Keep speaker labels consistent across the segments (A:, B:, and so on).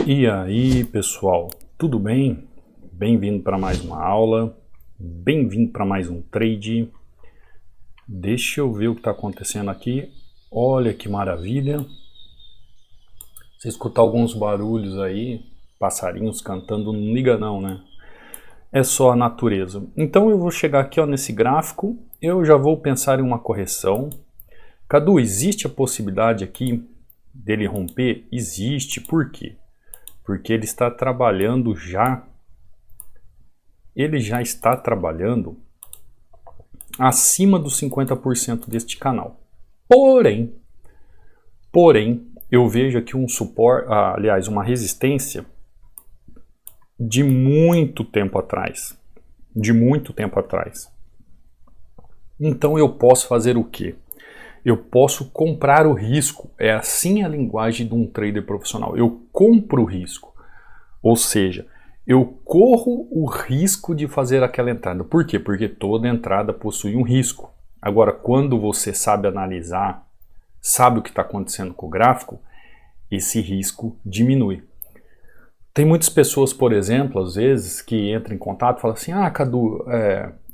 A: E aí, pessoal, tudo bem? Bem-vindo para mais uma aula, bem-vindo para mais um trade. Deixa eu ver o que está acontecendo aqui. Olha que maravilha. Você escutar alguns barulhos aí, passarinhos cantando, não liga não, né? É só a natureza. Então eu vou chegar aqui ó, nesse gráfico, eu já vou pensar em uma correção. Cadu, existe a possibilidade aqui dele romper? Existe, por quê? Porque ele está trabalhando já, ele já está trabalhando acima dos 50% deste canal. Porém, eu vejo aqui um suporte, aliás, uma resistência de muito tempo atrás. Então eu posso fazer o quê? Eu posso comprar o risco. É assim a linguagem de um trader profissional. Eu compro o risco. Ou seja, eu corro o risco de fazer aquela entrada. Por quê? Porque toda entrada possui um risco. Agora, quando você sabe analisar, sabe o que está acontecendo com o gráfico, esse risco diminui. Tem muitas pessoas, por exemplo, às vezes, que entram em contato e falam assim, Cadu,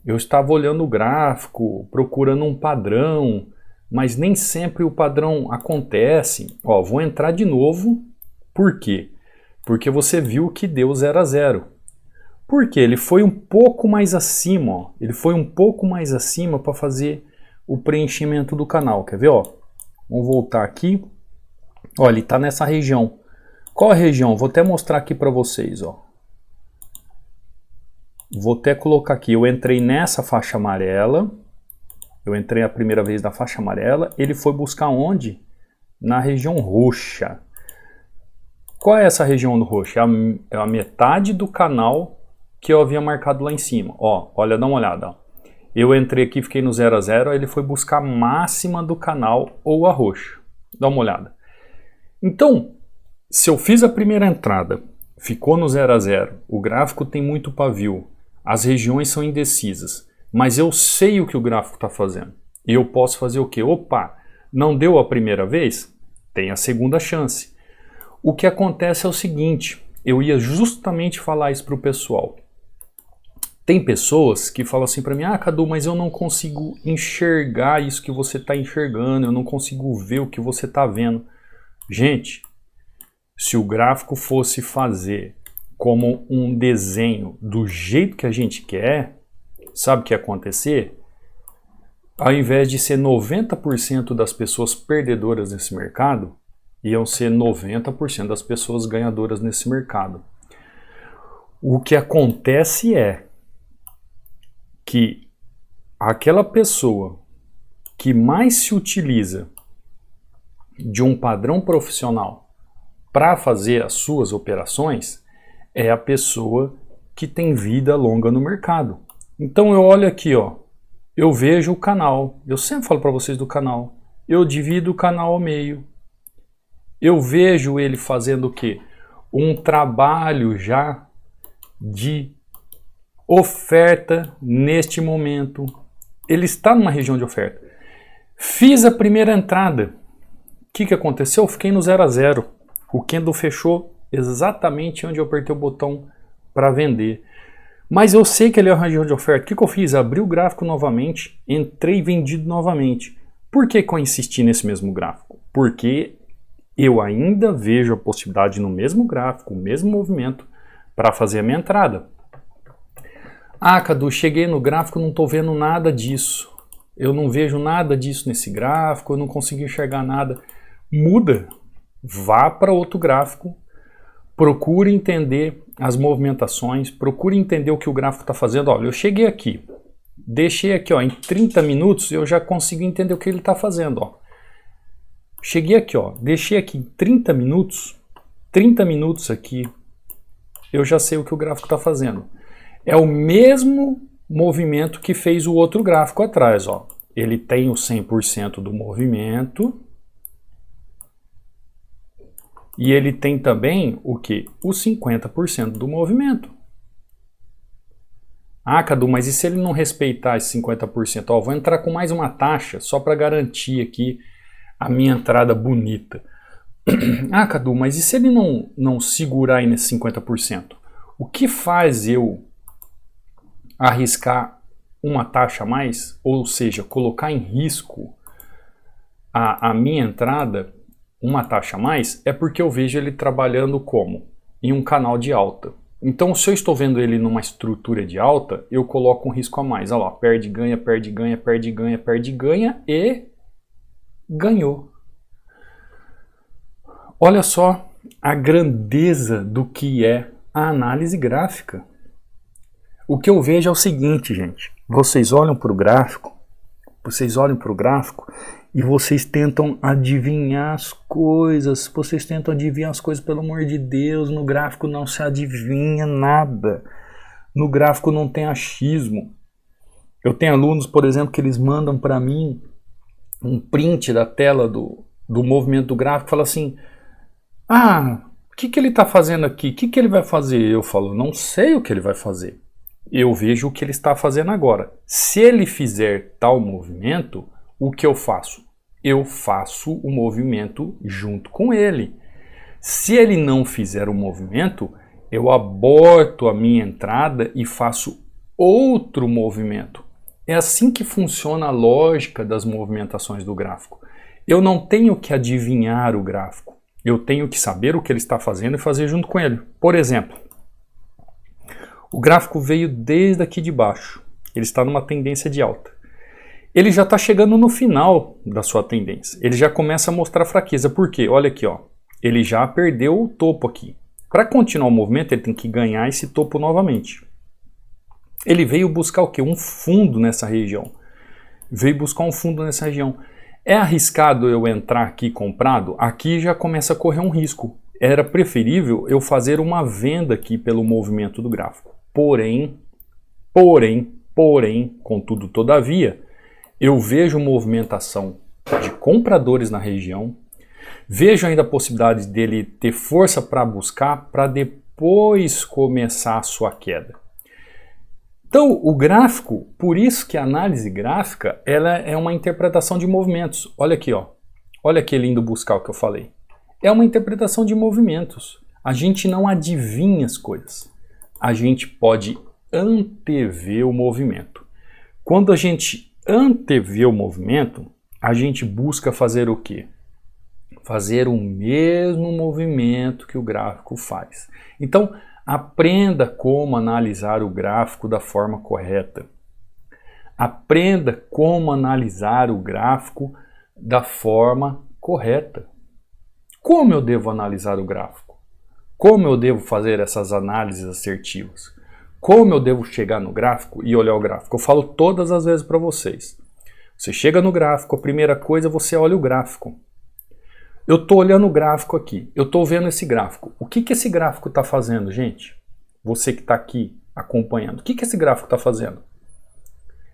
A: eu estava olhando o gráfico, procurando um padrão, mas nem sempre o padrão acontece. Ó, vou entrar de novo. Por quê? Porque você viu que deu 0 a 0. Por quê? Ele foi um pouco mais acima, ó. Ele foi um pouco mais acima para fazer o preenchimento do canal. Quer ver? Ó? Vamos voltar aqui. Ó, ele está nessa região. Qual a região? Vou até mostrar aqui para vocês. Ó. Vou até colocar aqui. Eu entrei nessa faixa amarela. Eu entrei a primeira vez na faixa amarela, ele foi buscar onde? Na região roxa. Qual é essa região do roxo? É a metade do canal que eu havia marcado lá em cima. Ó, olha, dá uma olhada. Ó. Eu entrei aqui, fiquei no 0 a 0, aí ele foi buscar a máxima do canal ou a roxa. Dá uma olhada. Então, se eu fiz a primeira entrada, ficou no 0 a 0, o gráfico tem muito pavio, as regiões são indecisas. Mas eu sei o que o gráfico está fazendo. E eu posso fazer o quê? Opa, não deu a primeira vez? Tem a segunda chance. O que acontece é o seguinte, eu ia justamente falar isso para o pessoal. Tem pessoas que falam assim para mim, Cadu, mas eu não consigo enxergar isso que você está enxergando, eu não consigo ver o que você está vendo. Gente, se o gráfico fosse fazer como um desenho do jeito que a gente quer, sabe o que ia acontecer? Ao invés de ser 90% das pessoas perdedoras nesse mercado, iam ser 90% das pessoas ganhadoras nesse mercado. O que acontece é que aquela pessoa que mais se utiliza de um padrão profissional para fazer as suas operações é a pessoa que tem vida longa no mercado. Então eu olho aqui, ó, eu vejo o canal, eu sempre falo para vocês do canal, eu divido o canal ao meio, eu vejo ele fazendo o quê? Um trabalho já de oferta neste momento, ele está numa região de oferta. Fiz a primeira entrada, o que aconteceu? Eu fiquei no 0 a 0, o candle fechou exatamente onde eu apertei o botão para vender. Mas eu sei que ele é uma região de oferta. O que eu fiz? Abri o gráfico novamente, entrei vendido novamente. Por que eu insisti nesse mesmo gráfico? Porque eu ainda vejo a possibilidade no mesmo gráfico, o mesmo movimento, para fazer a minha entrada. Cadu, cheguei no gráfico, não estou vendo nada disso. Eu não vejo nada disso nesse gráfico, eu não consigo enxergar nada. Muda, vá para outro gráfico. Procure entender as movimentações, procure entender o que o gráfico está fazendo. Olha, eu cheguei aqui, deixei aqui ó, em 30 minutos, eu já consigo entender o que ele está fazendo. Ó. Cheguei aqui, ó, deixei aqui em 30 minutos aqui, eu já sei o que o gráfico está fazendo. É o mesmo movimento que fez o outro gráfico atrás. Ó. Ele tem o 100% do movimento. E ele tem também o que? O 50% do movimento. Cadu, mas e se ele não respeitar esse 50%? Ó, vou entrar com mais uma taxa só para garantir aqui a minha entrada bonita. Ah, Cadu, mas e se ele não segurar aí nesse 50%? O que faz eu arriscar uma taxa a mais? Ou seja, colocar em risco a minha entrada, uma taxa a mais, é porque eu vejo ele trabalhando como? Em um canal de alta. Então, se eu estou vendo ele numa estrutura de alta, eu coloco um risco a mais. Olha lá, perde, ganha, perde, ganha, perde, ganha, perde, ganha e ganhou. Olha só a grandeza do que é a análise gráfica. O que eu vejo é o seguinte, gente. Vocês olham para o gráfico e vocês tentam adivinhar as coisas. Vocês tentam adivinhar as coisas, pelo amor de Deus. No gráfico não se adivinha nada. No gráfico não tem achismo. Eu tenho alunos, por exemplo, que eles mandam para mim um print da tela do movimento do gráfico e falam assim: ah, o que ele está fazendo aqui? O que ele vai fazer? Eu falo: não sei o que ele vai fazer. Eu vejo o que ele está fazendo agora. Se ele fizer tal movimento, o que eu faço? Eu faço o movimento junto com ele. Se ele não fizer o movimento, eu aborto a minha entrada e faço outro movimento. É assim que funciona a lógica das movimentações do gráfico. Eu não tenho que adivinhar o gráfico. Eu tenho que saber o que ele está fazendo e fazer junto com ele. Por exemplo, o gráfico veio desde aqui de baixo. Ele está numa tendência de alta. Ele já está chegando no final da sua tendência. Ele já começa a mostrar fraqueza. Por quê? Olha aqui, ó. Ele já perdeu o topo aqui. Para continuar o movimento, ele tem que ganhar esse topo novamente. Ele veio buscar o quê? Um fundo nessa região. Veio buscar um fundo nessa região. É arriscado eu entrar aqui comprado? Aqui já começa a correr um risco. Era preferível eu fazer uma venda aqui pelo movimento do gráfico. Porém, contudo, todavia, eu vejo movimentação de compradores na região, vejo ainda a possibilidade dele ter força para buscar, para depois começar a sua queda. Então, o gráfico, por isso que a análise gráfica, ela é uma interpretação de movimentos. Olha aqui, ó. Olha que lindo buscar o que eu falei. É uma interpretação de movimentos. A gente não adivinha as coisas. A gente pode antever o movimento. Quando a gente antevê o movimento, a gente busca fazer o quê? Fazer o mesmo movimento que o gráfico faz. Então, aprenda como analisar o gráfico da forma correta. Aprenda como analisar o gráfico da forma correta. Como eu devo analisar o gráfico? Como eu devo fazer essas análises assertivas? Como eu devo chegar no gráfico e olhar o gráfico? Eu falo todas as vezes para vocês. Você chega no gráfico, a primeira coisa é você olha o gráfico. Eu estou olhando o gráfico aqui, eu estou vendo esse gráfico. O que esse gráfico está fazendo, gente? Você que está aqui acompanhando, o que esse gráfico está fazendo?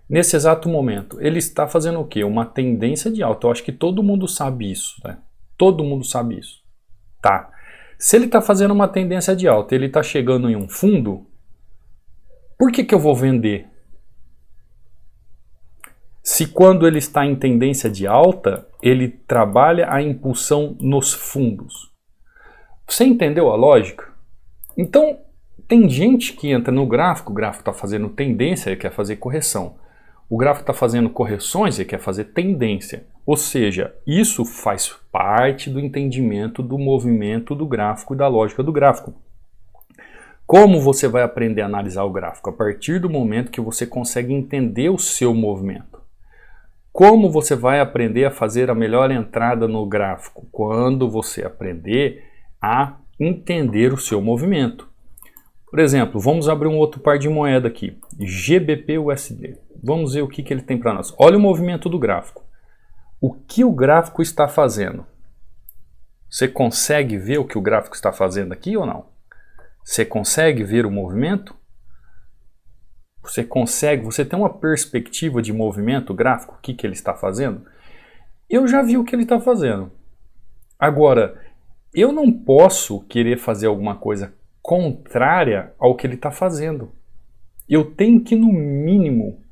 A: Nesse exato momento, ele está fazendo o quê? Uma tendência de alta. Eu acho que todo mundo sabe isso, né? Todo mundo sabe isso. Tá. Se ele está fazendo uma tendência de alta, ele está chegando em um fundo, por que eu vou vender? Se quando ele está em tendência de alta, ele trabalha a impulsão nos fundos. Você entendeu a lógica? Então, tem gente que entra no gráfico, o gráfico está fazendo tendência, ele quer fazer correção. O gráfico está fazendo correções, ele quer fazer tendência. Ou seja, isso faz parte do entendimento do movimento do gráfico e da lógica do gráfico. Como você vai aprender a analisar o gráfico? A partir do momento que você consegue entender o seu movimento. Como você vai aprender a fazer a melhor entrada no gráfico? Quando você aprender a entender o seu movimento. Por exemplo, vamos abrir um outro par de moeda aqui, GBP-USD. Vamos ver o que ele tem para nós. Olha o movimento do gráfico. O que o gráfico está fazendo? Você consegue ver o que o gráfico está fazendo aqui ou não? Você consegue ver o movimento? Você consegue, você tem uma perspectiva de movimento gráfico, o que ele está fazendo? Eu já vi o que ele está fazendo. Agora, eu não posso querer fazer alguma coisa contrária ao que ele está fazendo. Eu tenho que, no mínimo,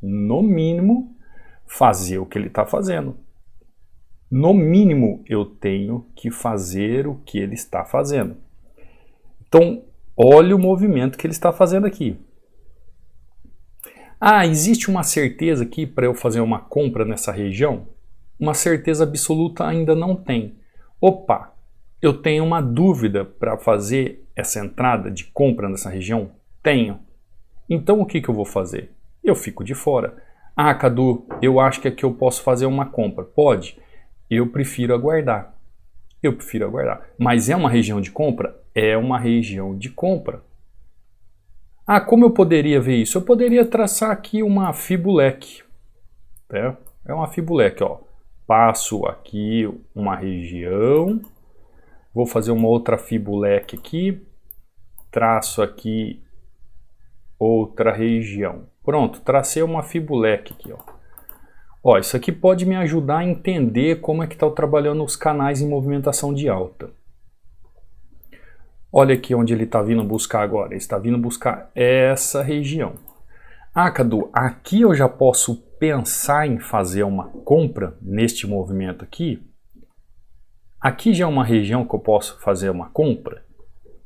A: fazer o que ele está fazendo. no mínimo eu tenho que fazer o que ele está fazendo. Então, olha o movimento que ele está fazendo aqui. Ah, existe uma certeza aqui para eu fazer uma compra nessa região? Uma certeza absoluta ainda não tem. Opa, eu tenho uma dúvida para fazer essa entrada de compra nessa região? Tenho. Então o que eu vou fazer? Eu fico de fora. Ah, Cadu, eu acho que aqui eu posso fazer uma compra. Pode? Eu prefiro aguardar. Eu prefiro aguardar. Mas é uma região de compra? É uma região de compra. Ah, como eu poderia ver isso? Eu poderia traçar aqui uma Fibonacci. Tá? É uma Fibonacci, ó. Passo aqui uma região. Vou fazer uma outra Fibonacci aqui. Traço aqui outra região. Pronto, tracei uma Fibonacci aqui, ó. Ó, isso aqui pode me ajudar a entender como é que está trabalhando os canais em movimentação de alta. Olha aqui onde ele está vindo buscar agora. Ele está vindo buscar essa região. Ah, Cadu, aqui eu já posso pensar em fazer uma compra neste movimento aqui? Aqui já é uma região que eu posso fazer uma compra?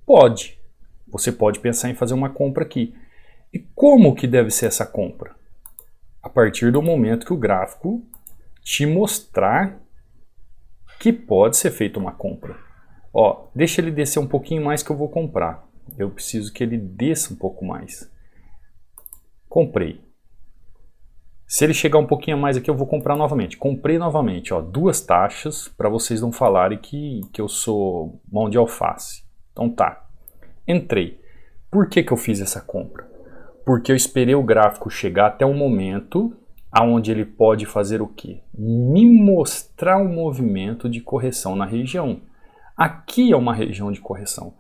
A: Pode. Você pode pensar em fazer uma compra aqui. E como que deve ser essa compra? A partir do momento que o gráfico te mostrar que pode ser feita uma compra. Ó, deixa ele descer um pouquinho mais que eu vou comprar. Eu preciso que ele desça um pouco mais. Comprei. Se ele chegar um pouquinho a mais aqui, eu vou comprar novamente. Comprei novamente, ó, 2 taxas para vocês não falarem que eu sou mão de alface. Então tá. Entrei. Por que eu fiz essa compra? Porque eu esperei o gráfico chegar até um momento onde ele pode fazer o quê? Me mostrar um movimento de correção na região. Aqui é uma região de correção.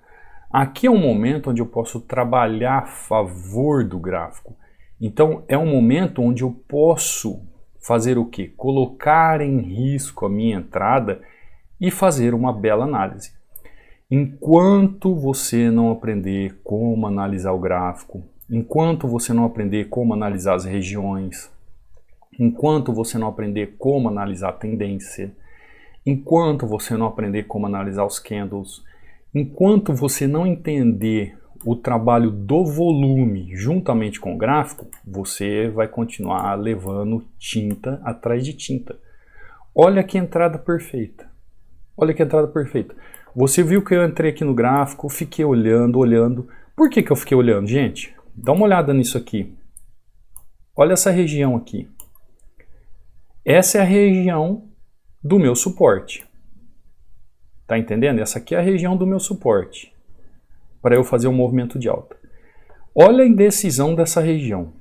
A: Aqui é um momento onde eu posso trabalhar a favor do gráfico. Então é um momento onde eu posso fazer o quê? Colocar em risco a minha entrada e fazer uma bela análise. Enquanto você não aprender como analisar o gráfico, enquanto você não aprender como analisar as regiões, enquanto você não aprender como analisar a tendência, enquanto você não aprender como analisar os candles, enquanto você não entender o trabalho do volume juntamente com o gráfico, você vai continuar levando tinta atrás de tinta. Olha que entrada perfeita. Olha que entrada perfeita. Você viu que eu entrei aqui no gráfico, fiquei olhando. Por que eu fiquei olhando, gente? Dá uma olhada nisso aqui. Olha essa região aqui. Essa é a região do meu suporte. Tá entendendo? Essa aqui é a região do meu suporte. Para eu fazer um movimento de alta. Olha a indecisão dessa região.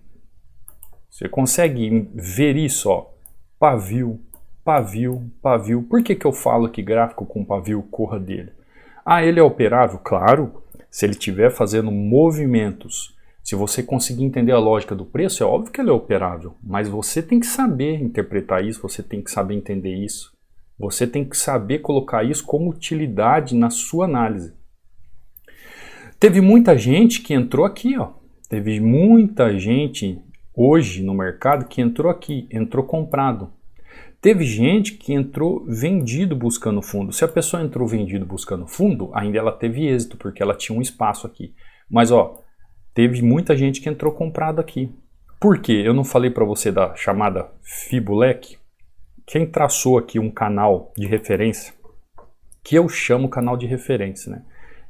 A: Você consegue ver isso, ó. Pavio, pavio, pavio. Por que eu falo que gráfico com pavio corra dele? Ah, ele é operável? Claro. Se ele estiver fazendo movimentos, se você conseguir entender a lógica do preço, é óbvio que ele é operável. Mas você tem que saber interpretar isso, você tem que saber entender isso. Você tem que saber colocar isso como utilidade na sua análise. Teve muita gente que entrou aqui, ó. Teve muita gente hoje no mercado que entrou aqui, entrou comprado. Teve gente que entrou vendido buscando fundo. Se a pessoa entrou vendido buscando fundo, ainda ela teve êxito, porque ela tinha um espaço aqui. Mas, ó, teve muita gente que entrou comprado aqui. Por quê? Eu não falei para você da chamada Fibonacci? Quem traçou aqui um canal de referência, que eu chamo canal de referência, né?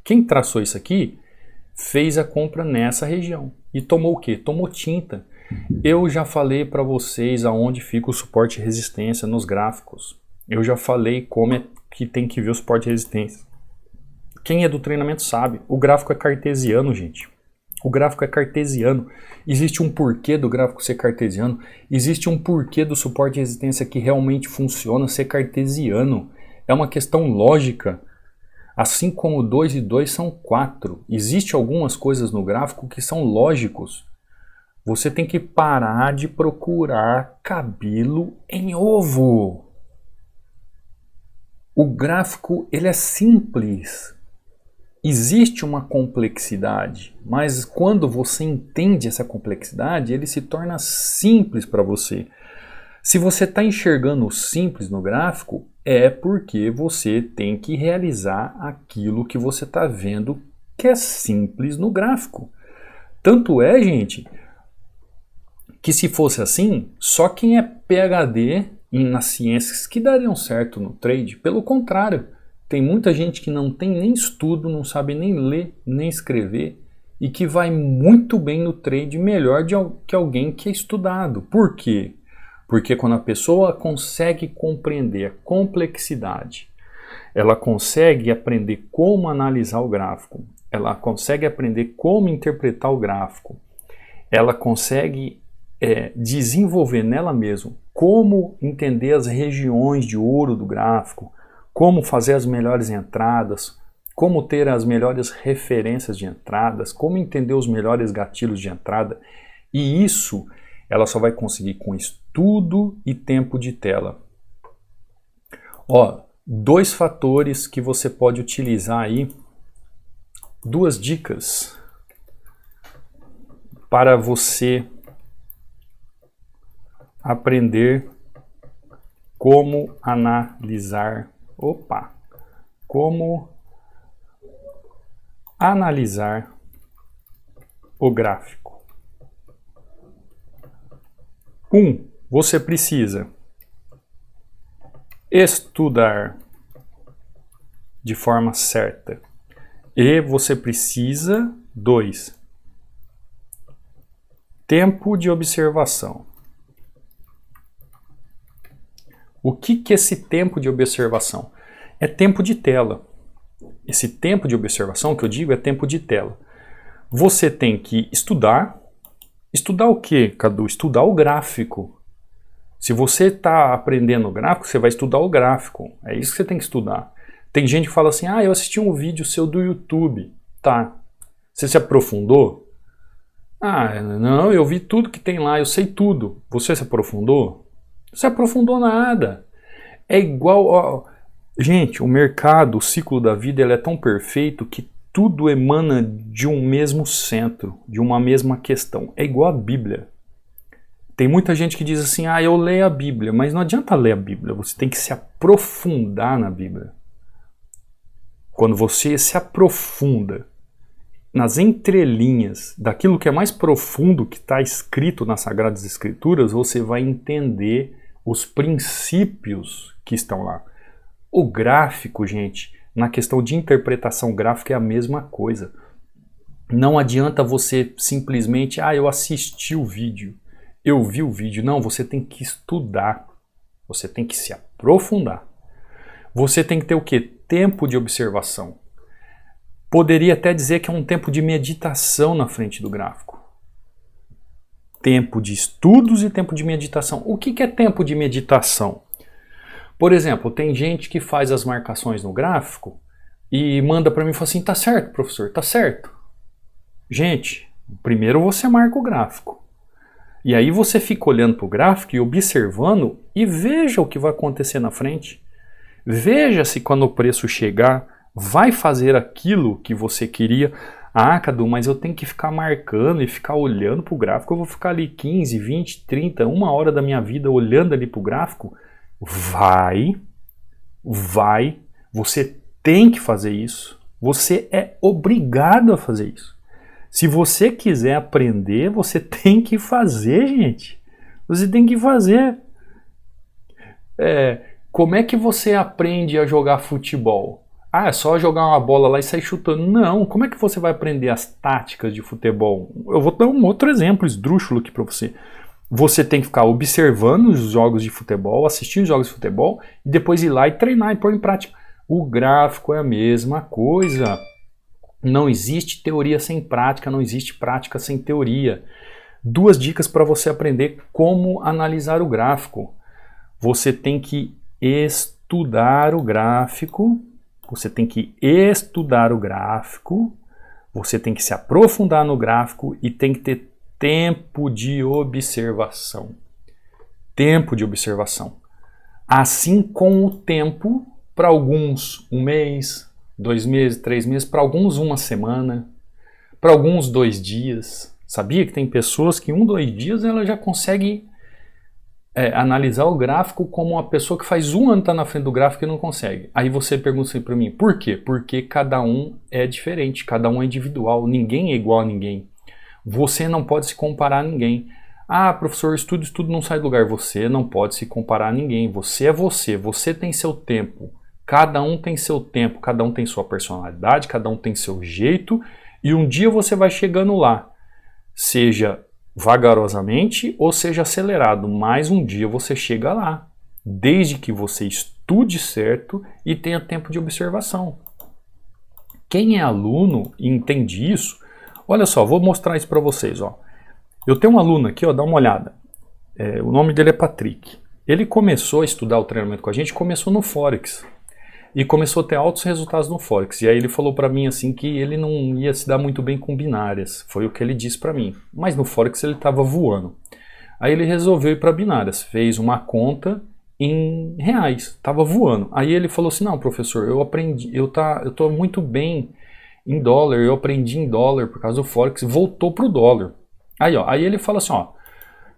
A: Quem traçou isso aqui fez a compra nessa região. E tomou o quê? Tomou tinta. Eu já falei para vocês aonde fica o suporte e resistência nos gráficos. Eu já falei como é que tem que ver o suporte e resistência. Quem é do treinamento sabe. O gráfico é cartesiano, gente. O gráfico é cartesiano. Existe um porquê do gráfico ser cartesiano. Existe um porquê do suporte e resistência que realmente funciona ser cartesiano. É uma questão lógica. Assim como 2 e 2 são 4. Existem algumas coisas no gráfico que são lógicos. Você tem que parar de procurar cabelo em ovo. O gráfico, ele é simples. Existe uma complexidade, mas quando você entende essa complexidade, ele se torna simples para você. Se você está enxergando o simples no gráfico, É porque você tem que realizar aquilo que você está vendo que é simples no gráfico. Tanto é, gente, que se fosse assim, só quem é PhD nas ciências que dariam certo no trade. Pelo contrário, tem muita gente que não tem nem estudo, não sabe nem ler, nem escrever e que vai muito bem no trade melhor que alguém que é estudado. Por quê? Porque quando a pessoa consegue compreender a complexidade, ela consegue aprender como analisar o gráfico, ela consegue aprender como interpretar o gráfico, ela consegue desenvolver nela mesma como entender as regiões de ouro do gráfico, como fazer as melhores entradas, como ter as melhores referências de entradas, como entender os melhores gatilhos de entrada. E isso ela só vai conseguir com estudo e tempo de tela. Ó, 2 fatores que você pode utilizar aí, 2 dicas para você aprender como analisar, como analisar o gráfico. 1. Você precisa estudar de forma certa. E você precisa, 2, tempo de observação. O que é esse tempo de observação? É tempo de tela. Esse tempo de observação que eu digo é tempo de tela. Você tem que estudar. Estudar o quê, Cadu? Estudar o gráfico. Se você está aprendendo o gráfico, você vai estudar o gráfico. É isso que você tem que estudar. Tem gente que fala assim, eu assisti um vídeo seu do YouTube. Tá. Você se aprofundou? Não, eu vi tudo que tem lá, eu sei tudo. Você se aprofundou? Não se aprofundou nada. É igual... Gente, o mercado, o ciclo da vida, ele é tão perfeito que tudo emana de um mesmo centro, de uma mesma questão. É igual a Bíblia. Tem muita gente que diz assim, eu leio a Bíblia, mas não adianta ler a Bíblia, você tem que se aprofundar na Bíblia. Quando você se aprofunda nas entrelinhas daquilo que é mais profundo que está escrito nas Sagradas Escrituras, você vai entender os princípios que estão lá. O gráfico, gente, na questão de interpretação gráfica é a mesma coisa. Não adianta você simplesmente, eu assisti o vídeo, eu vi o vídeo. Não, você tem que estudar, você tem que se aprofundar. Você tem que ter o quê? Tempo de observação. Poderia até dizer que é um tempo de meditação na frente do gráfico. Tempo de estudos e tempo de meditação. O que é tempo de meditação? Por exemplo, tem gente que faz as marcações no gráfico e manda para mim e fala assim, tá certo, professor, tá certo. Gente, primeiro você marca o gráfico. E aí você fica olhando para o gráfico e observando e veja o que vai acontecer na frente. Veja se quando o preço chegar, vai fazer aquilo que você queria. Cadu, mas eu tenho que ficar marcando e ficar olhando para o gráfico. Eu vou ficar ali 15, 20, 30, 1 hora da minha vida olhando ali para o gráfico. Vai, você tem que fazer isso. Você é obrigado a fazer isso. Se você quiser aprender, você tem que fazer, gente. Você tem que fazer. Como é que você aprende a jogar futebol? É só jogar uma bola lá e sair chutando. Não, como é que você vai aprender as táticas de futebol? Eu vou dar um outro exemplo esdrúxulo aqui para você. Você tem que ficar observando os jogos de futebol, assistindo os jogos de futebol e depois ir lá e treinar e pôr em prática. O gráfico é a mesma coisa. Não existe teoria sem prática, não existe prática sem teoria. 2 dicas para você aprender como analisar o gráfico. Você tem que estudar o gráfico, você tem que estudar o gráfico, você tem que se aprofundar no gráfico e tem que ter tempo de observação. Tempo de observação. Assim com o tempo, para alguns 1 mês, 2 meses, 3 meses, para alguns 1 semana, para alguns 2 dias. Sabia que tem pessoas que 1, 2 dias ela já consegue analisar o gráfico como uma pessoa que faz um ano está na frente do gráfico e não consegue. Aí você pergunta assim para mim, por quê? Porque cada um é diferente, cada um é individual, ninguém é igual a ninguém. Você não pode se comparar a ninguém. Ah, professor, estudo não sai do lugar. Você não pode se comparar a ninguém. Você é você tem seu tempo. Cada um tem seu tempo, cada um tem sua personalidade, cada um tem seu jeito, e um dia você vai chegando lá. Seja vagarosamente ou seja acelerado, mas um dia você chega lá, desde que você estude certo e tenha tempo de observação. Quem é aluno e entende isso, olha só, vou mostrar isso para vocês. Ó. Eu tenho um aluno aqui, ó, dá uma olhada, o nome dele é Patrick. Ele começou a estudar o treinamento com a gente, começou no Forex. E começou a ter altos resultados no Forex. E aí ele falou para mim assim que ele não ia se dar muito bem com binárias. Foi o que ele disse para mim. Mas no Forex ele estava voando. Aí ele resolveu ir para binárias. Fez uma conta em reais. Estava voando. Aí ele falou assim, não professor, eu aprendi, eu tô muito bem em dólar. Eu aprendi em dólar por causa do Forex. Voltou pro dólar. Aí ele fala assim, ó.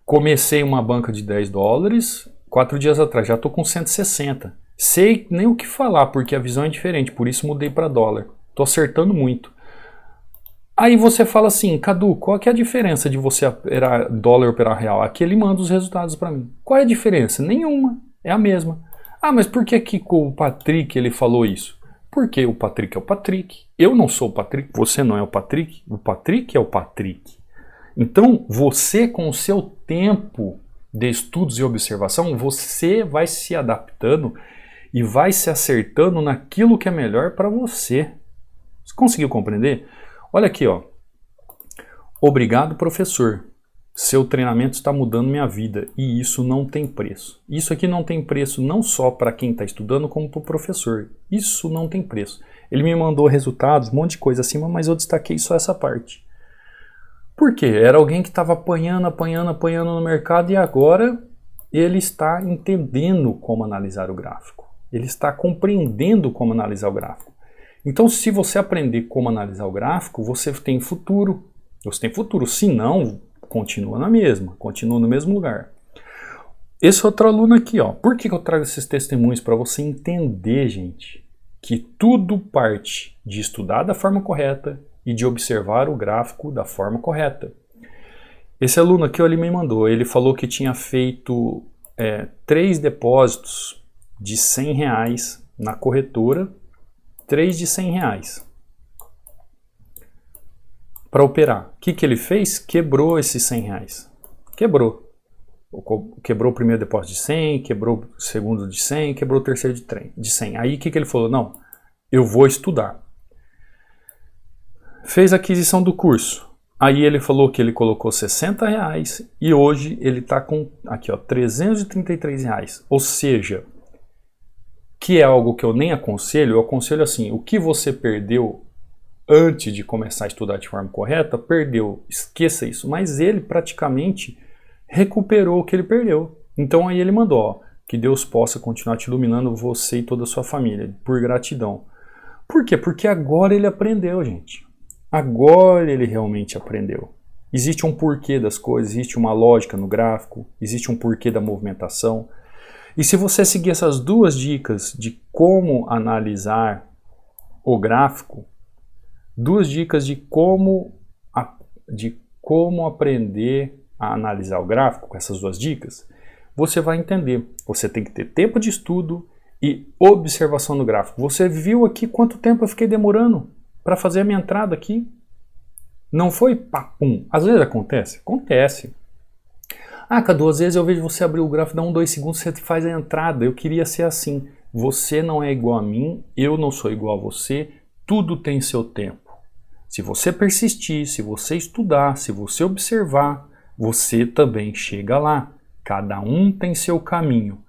A: Comecei uma banca de 10 dólares 4 dias atrás. Já tô com 160. Sei nem o que falar, porque a visão é diferente, por isso mudei para dólar. Tô acertando muito. Aí você fala assim, Cadu, qual que é a diferença de você operar dólar e operar real? Aqui ele manda os resultados para mim. Qual é a diferença? Nenhuma, é a mesma. Ah, mas por que com o Patrick ele falou isso? Porque o Patrick é o Patrick. Eu não sou o Patrick, você não é o Patrick é o Patrick. Então, você com o seu tempo de estudos e observação, você vai se adaptando e vai se acertando naquilo que é melhor para você. Você conseguiu compreender? Olha aqui, ó. Obrigado, professor. Seu treinamento está mudando minha vida e isso não tem preço. Isso aqui não tem preço não só para quem está estudando, como para o professor. Isso não tem preço. Ele me mandou resultados, um monte de coisa acima, mas eu destaquei só essa parte. Por quê? Era alguém que estava apanhando no mercado e agora ele está entendendo como analisar o gráfico. Ele está compreendendo como analisar o gráfico. Então, se você aprender como analisar o gráfico, você tem futuro. Você tem futuro. Se não, continua na mesma. Continua no mesmo lugar. Esse outro aluno aqui, ó. Por que eu trago esses testemunhos? Para você entender, gente, que tudo parte de estudar da forma correta e de observar o gráfico da forma correta. Esse aluno aqui, ó, ele me mandou. Ele falou que tinha feito 3 depósitos de R$100 na corretora, 3 de R$100 para operar. O que ele fez? Quebrou esses R$100. Quebrou. Quebrou o primeiro depósito de 100, quebrou o segundo de 100, quebrou o terceiro de 100. Aí o que ele falou? Não, eu vou estudar. Fez a aquisição do curso. Aí ele falou que ele colocou R$60 e hoje ele está com aqui, ó, R$333. Ou seja, que é algo que eu nem aconselho, eu aconselho assim, o que você perdeu antes de começar a estudar de forma correta, perdeu, esqueça isso, mas ele praticamente recuperou o que ele perdeu. Então aí ele mandou, ó, que Deus possa continuar te iluminando, você e toda a sua família, por gratidão. Por quê? Porque agora ele aprendeu, gente. Agora ele realmente aprendeu. Existe um porquê das coisas, existe uma lógica no gráfico, existe um porquê da movimentação. E se você seguir essas 2 dicas de como analisar o gráfico, 2 dicas de como aprender a analisar o gráfico, com essas 2 dicas, você vai entender. Você tem que ter tempo de estudo e observação no gráfico. Você viu aqui quanto tempo eu fiquei demorando para fazer a minha entrada aqui? Não foi papum. Às vezes acontece? Acontece. Ah, Cadu, às vezes eu vejo você abrir o gráfico, dá 2 segundos, você faz a entrada. Eu queria ser assim. Você não é igual a mim, eu não sou igual a você, tudo tem seu tempo. Se você persistir, se você estudar, se você observar, você também chega lá. Cada um tem seu caminho.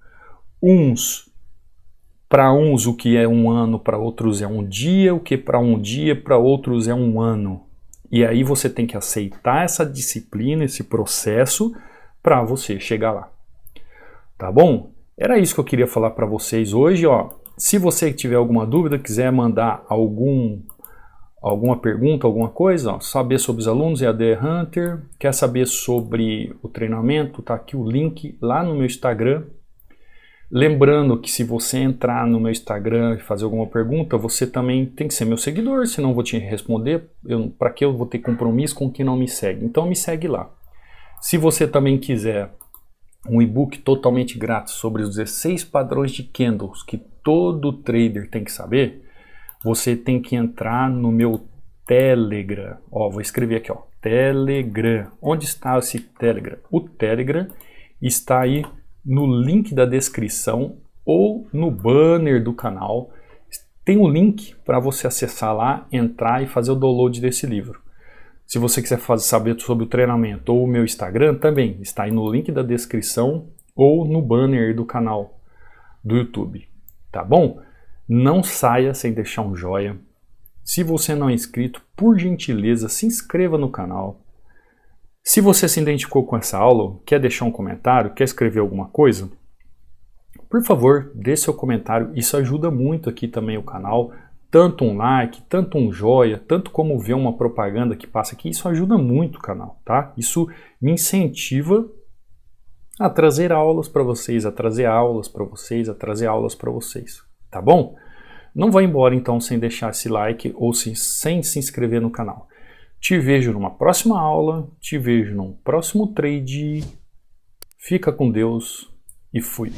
A: Para uns o que é um ano, para outros é um dia, o que para um dia, para outros é um ano. E aí você tem que aceitar essa disciplina, esse processo, para você chegar lá. Tá bom? Era isso que eu queria falar para vocês hoje, ó. Se você tiver alguma dúvida, quiser mandar Alguma pergunta, alguma coisa? Ó, saber sobre os alunos, EAD Hunter. Quer saber sobre o treinamento? Tá aqui o link lá no meu Instagram. Lembrando que se você entrar no meu Instagram e fazer alguma pergunta, você também tem que ser meu seguidor, senão eu vou te responder. Para que eu vou ter compromisso com quem não me segue? Então me segue lá. Se você também quiser um e-book totalmente grátis sobre os 16 padrões de candles que todo trader tem que saber, você tem que entrar no meu Telegram. Ó, vou escrever aqui, ó, Telegram. Onde está esse Telegram? O Telegram está aí no link da descrição ou no banner do canal. Tem um link para você acessar lá, entrar e fazer o download desse livro. Se você quiser saber sobre o treinamento ou o meu Instagram, também está aí no link da descrição ou no banner do canal do YouTube. Tá bom? Não saia sem deixar um joinha. Se você não é inscrito, por gentileza, se inscreva no canal. Se você se identificou com essa aula, quer deixar um comentário, quer escrever alguma coisa, por favor, dê seu comentário. Isso ajuda muito aqui também o canal. Tanto um like, tanto um joia, tanto como ver uma propaganda que passa aqui, isso ajuda muito o canal, tá? Isso me incentiva a trazer aulas para vocês, a trazer aulas para vocês, a trazer aulas para vocês, tá bom? Não vá embora então sem deixar esse like ou sem se inscrever no canal. Te vejo numa próxima aula, te vejo num próximo trade. Fica com Deus e fui.